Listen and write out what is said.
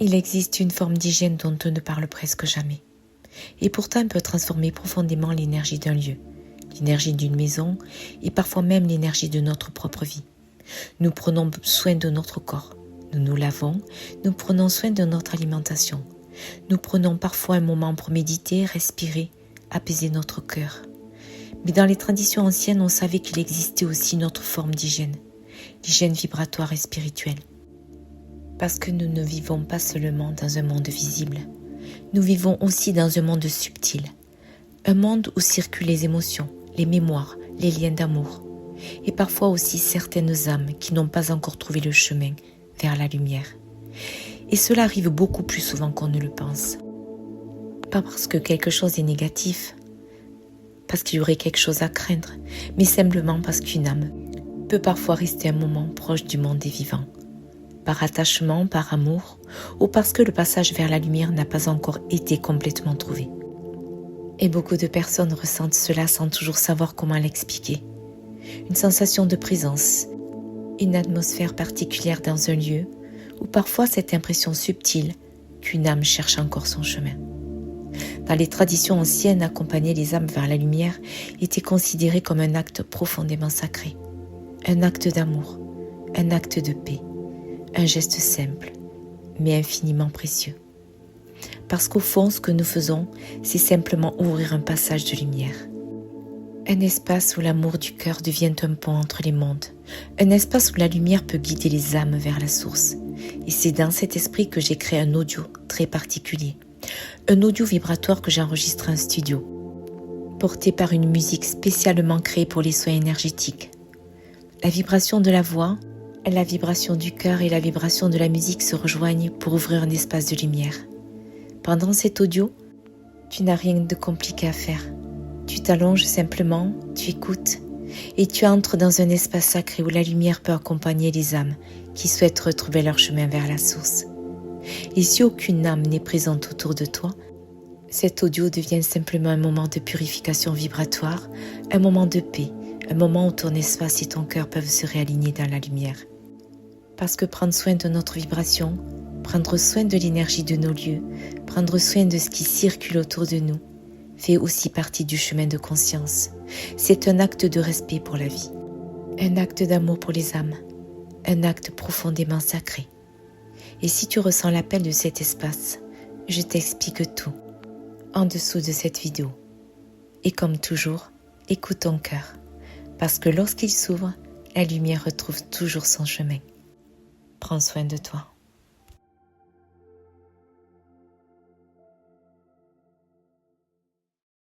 Il existe une forme d'hygiène dont on ne parle presque jamais. Et pourtant, elle peut transformer profondément l'énergie d'un lieu, l'énergie d'une maison et parfois même l'énergie de notre propre vie. Nous prenons soin de notre corps, nous nous lavons, nous prenons soin de notre alimentation. Nous prenons parfois un moment pour méditer, respirer, apaiser notre cœur. Mais dans les traditions anciennes, on savait qu'il existait aussi une autre forme d'hygiène, l'hygiène vibratoire et spirituelle. Parce que nous ne vivons pas seulement dans un monde visible, nous vivons aussi dans un monde subtil, un monde où circulent les émotions, les mémoires, les liens d'amour, et parfois aussi certaines âmes qui n'ont pas encore trouvé le chemin vers la lumière. Et cela arrive beaucoup plus souvent qu'on ne le pense. Pas parce que quelque chose est négatif, parce qu'il y aurait quelque chose à craindre, mais simplement parce qu'une âme peut parfois rester un moment proche du monde des vivants, par attachement, par amour, ou parce que le passage vers la lumière n'a pas encore été complètement trouvé. Et beaucoup de personnes ressentent cela sans toujours savoir comment l'expliquer. Une sensation de présence, une atmosphère particulière dans un lieu, ou parfois cette impression subtile qu'une âme cherche encore son chemin. Dans les traditions anciennes, accompagner les âmes vers la lumière était considéré comme un acte profondément sacré, un acte d'amour, un acte de paix, un geste simple, mais infiniment précieux. Parce qu'au fond, ce que nous faisons, c'est simplement ouvrir un passage de lumière. Un espace où l'amour du cœur devient un pont entre les mondes, un espace où la lumière peut guider les âmes vers la source. Et c'est dans cet esprit que j'ai créé un audio très particulier. Un audio vibratoire que j'ai enregistré en studio, porté par une musique spécialement créée pour les soins énergétiques. La vibration de la voix, la vibration du cœur et la vibration de la musique se rejoignent pour ouvrir un espace de lumière. Pendant cet audio, tu n'as rien de compliqué à faire. Tu t'allonges simplement, tu écoutes et tu entres dans un espace sacré où la lumière peut accompagner les âmes qui souhaitent retrouver leur chemin vers la source. Et si aucune âme n'est présente autour de toi, cet audio devient simplement un moment de purification vibratoire, un moment de paix, un moment où ton espace et ton cœur peuvent se réaligner dans la lumière. Parce que prendre soin de notre vibration, prendre soin de l'énergie de nos lieux, prendre soin de ce qui circule autour de nous, fait aussi partie du chemin de conscience. C'est un acte de respect pour la vie, un acte d'amour pour les âmes, un acte profondément sacré. Et si tu ressens l'appel de cet espace, je t'explique tout en dessous de cette vidéo. Et comme toujours, écoute ton cœur, parce que lorsqu'il s'ouvre, la lumière retrouve toujours son chemin. Prends soin de toi.